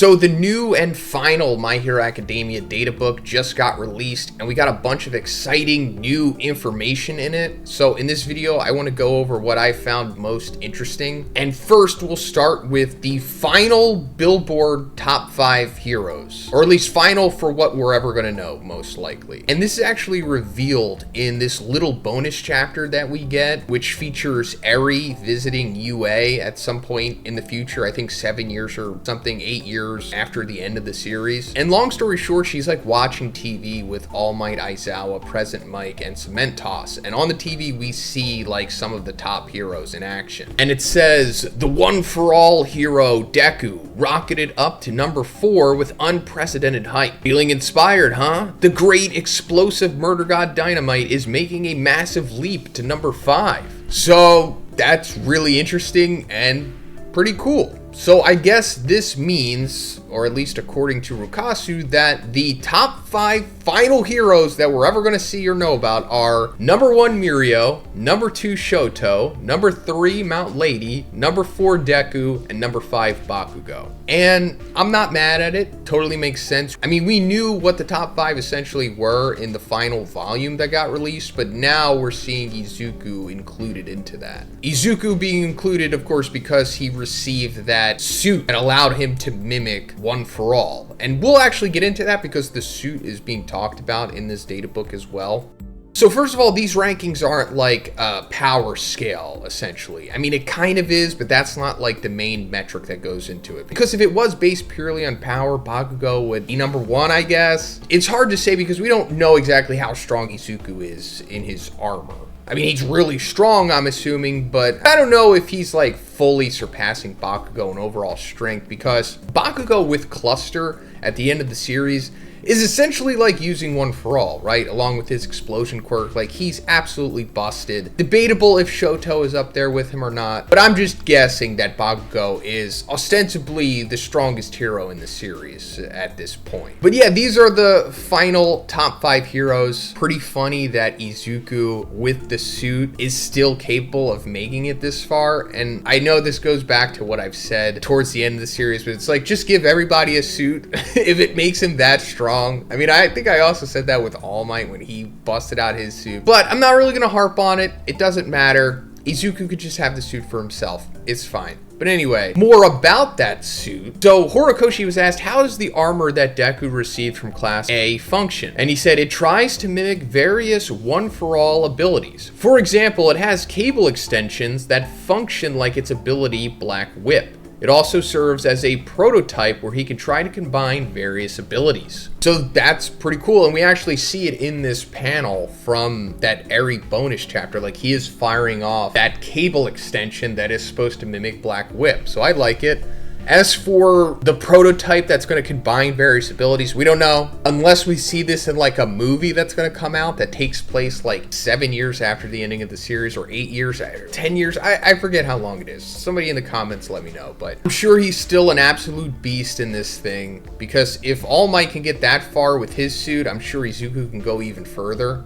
So the new and final My Hero Academia Databook just got released, and we got a bunch of exciting new information in it. So in this video, I want to go over what I found most interesting. And first, we'll start with the final Billboard top 5 heroes, or at least final for what we're ever going to know, most likely. And this is actually revealed in this little bonus chapter that we get, which features Eri visiting UA at some point in the future. I think 7 years or something, 8 years after the end of the series. And long story short, she's like watching TV with All Might Aizawa, Present Mike, and Cement Toss. And on the TV, we see like some of the top heroes in action. And it says, the one for all hero Deku rocketed up to number 4 with unprecedented hype. Feeling inspired, huh? The great explosive murder god Dynamite is making a massive leap to number 5. So that's really interesting and pretty cool. So I guess this means, or at least according to Rukasu, that the top 5 final heroes that we're ever going to see or know about are number 1 Mirio, number 2 Shoto, number 3 Mount Lady, number 4 Deku, and number 5 Bakugo. And I'm not mad at it. Totally makes sense. I mean, we knew what the top 5 essentially were in the final volume that got released, but now we're seeing Izuku included into that. Izuku being included, of course, because he received that suit that allowed him to mimic One for All. And we'll actually get into that because the suit is being talked about in this data book as well. So first of all, these rankings aren't like a power scale, essentially. I mean, it kind of is, but that's not like the main metric that goes into it. Because if it was based purely on power, Bakugo would be number 1, I guess. It's hard to say because we don't know exactly how strong Izuku is in his armor. I mean, he's really strong, I'm assuming, but I don't know if he's like fully surpassing Bakugo in overall strength, because Bakugo with Cluster at the end of the series is essentially like using One for All, right? Along with his explosion quirk, like he's absolutely busted. Debatable if Shoto is up there with him or not, but I'm just guessing that Bakugo is ostensibly the strongest hero in the series at this point. But yeah, these are the final top 5 heroes. Pretty funny that Izuku with the suit is still capable of making it this far. And I know this goes back to what I've said towards the end of the series, but it's like, just give everybody a suit if it makes him that strong. I mean, I think I also said that with All Might when he busted out his suit. But I'm not really going to harp on it. It doesn't matter. Izuku could just have the suit for himself. It's fine. But anyway, more about that suit. So Horikoshi was asked, how does the armor that Deku received from Class A function? And he said it tries to mimic various one-for-all abilities. For example, it has cable extensions that function like its ability Black Whip. It also serves as a prototype where he can try to combine various abilities. So that's pretty cool, and we actually see it in this panel from that Eri bonus chapter. Like, he is firing off that cable extension that is supposed to mimic Black Whip, so I like it. As for the prototype that's going to combine various abilities, we don't know. Unless we see this in like a movie that's going to come out that takes place like 7 years after the ending of the series, or 8 years, or 10 years. I forget how long it is. Somebody in the comments let me know. But I'm sure he's still an absolute beast in this thing, because if All Might can get that far with his suit, I'm sure Izuku can go even further.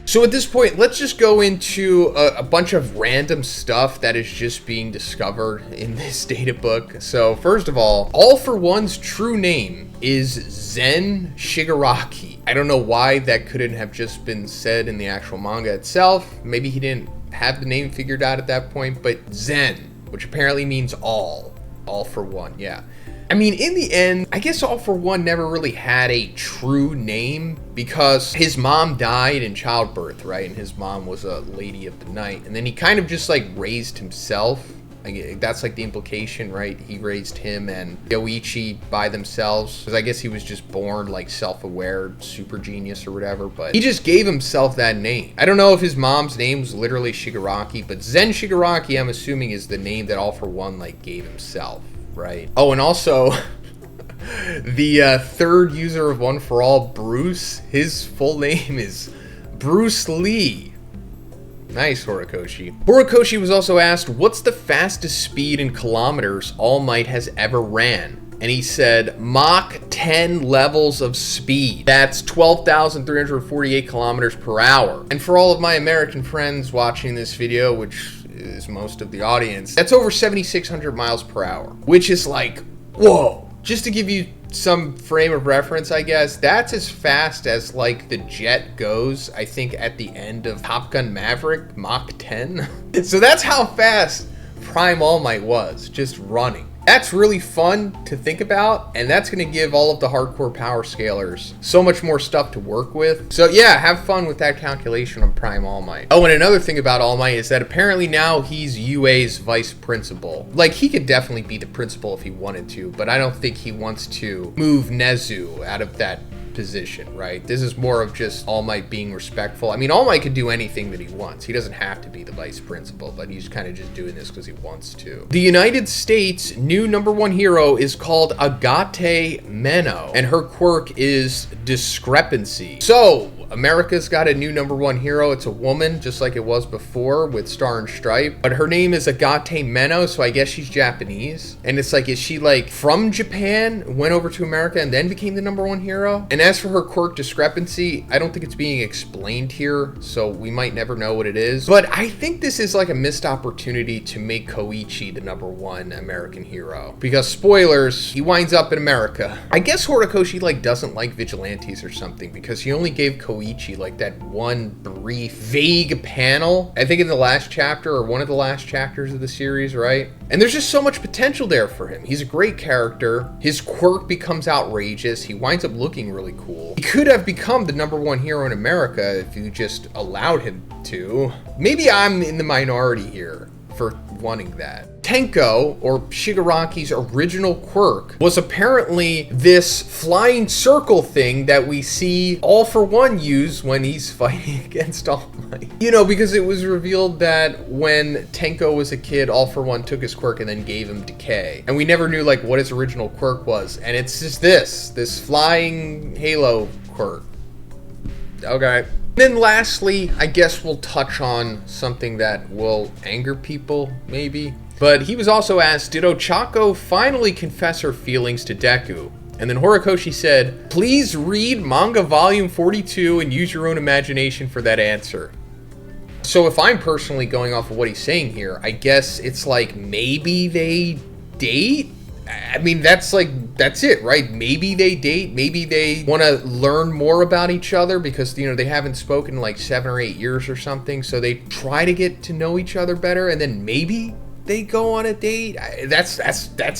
So at this point, let's just go into a bunch of random stuff that is just being discovered in this data book. So first of all for One's true name is Zen Shigaraki. I don't know why that couldn't have just been said in the actual manga itself. Maybe he didn't have the name figured out at that point, but Zen, which apparently means all for one, yeah. I mean, in the end, I guess All for One never really had a true name because his mom died in childbirth, right? And his mom was a lady of the night. And then he kind of just like raised himself. Like, that's like the implication, right? He raised him and Yoichi by themselves, because I guess he was just born like self-aware, super genius or whatever, but he just gave himself that name. I don't know if his mom's name was literally Shigaraki, but Zen Shigaraki, I'm assuming, is the name that All for One like gave himself. Right. Oh, and also the third user of One for All, Bruce, his full name is Bruce Lee. Nice, Horikoshi. Horikoshi was also asked, what's the fastest speed in kilometers All Might has ever ran? And he said, Mach 10 levels of speed. That's 12,348 kilometers per hour. And for all of my American friends watching this video, which is most of the audience, that's over 7,600 miles per hour, which is like, whoa, Just to give you some frame of reference, I guess, that's as fast as like the jet goes, I think, at the end of Top Gun Maverick, Mach 10. So that's how fast Prime All Might was, just running. That's really fun to think about, and that's going to give all of the hardcore power scalers so much more stuff to work with. So yeah, have fun with that calculation on Prime All Might. Oh, and another thing about All Might is that apparently now he's UA's vice principal. Like, he could definitely be the principal if he wanted to, but I don't think he wants to move Nezu out of that position, right? This is more of just All Might being respectful. I mean, All Might could do anything that he wants. He doesn't have to be the vice principal, but he's kind of just doing this because he wants to. The United States' new #1 hero is called Agate Meno, and her quirk is discrepancy. So America's got a new #1 hero. It's a woman, just like it was before with Star and Stripe. But her name is Agate Meno, so I guess she's Japanese. And it's like, is she like from Japan, went over to America, and then became the #1 hero? And as for her quirk discrepancy, I don't think it's being explained here, so we might never know what it is. But I think this is like a missed opportunity to make Koichi the #1 American hero. Because spoilers, he winds up in America. I guess Horikoshi like doesn't like vigilantes or something, because he only gave Koichi like that one brief, vague panel, I think in the last chapter or one of the last chapters of the series, right? And there's just so much potential there for him. He's a great character. His quirk becomes outrageous. He winds up looking really cool. He could have become the #1 hero in America if you just allowed him to. Maybe I'm in the minority here for wanting that. Tenko, or Shigaraki's original quirk, was apparently this flying circle thing that we see All For One use when he's fighting against All Might. You know, because it was revealed that when Tenko was a kid, All For One took his quirk and then gave him decay. And we never knew like what his original quirk was. And it's just this flying halo quirk. Okay. Then lastly, I guess we'll touch on something that will anger people, maybe. But he was also asked, did Ochako finally confess her feelings to Deku? And then Horikoshi said, please read manga volume 42 and use your own imagination for that answer. So if I'm personally going off of what he's saying here, I guess it's like maybe they date? I mean, that's it, right? Maybe they date, maybe they want to learn more about each other because, you know, they haven't spoken in like 7 or 8 years or something, so they try to get to know each other better, and then maybe they go on a date. That's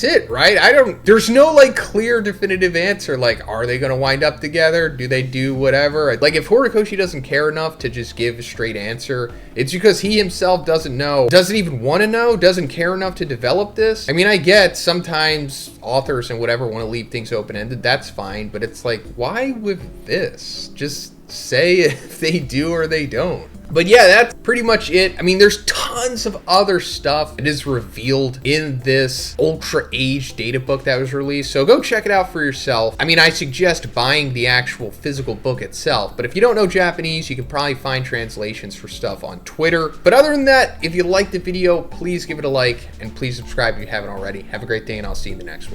it, right? There's no like clear definitive answer, like, are they gonna wind up together? Do they do whatever? Like, if Horikoshi doesn't care enough to just give a straight answer, it's because he himself doesn't know, doesn't even want to know, doesn't care enough to develop this. I mean, I get sometimes authors and whatever want to leave things open-ended, that's fine, but it's like, why with this? Just say if they do or they don't. But yeah, that's pretty much it. I mean, there's tons of other stuff that is revealed in this ultra aged data book that was released, so go check it out for yourself. I mean, I suggest buying the actual physical book itself, but if you don't know Japanese, you can probably find translations for stuff on Twitter. But other than that, if you liked the video, please give it a like, and please subscribe if you haven't already. Have a great day, and I'll see you in the next one.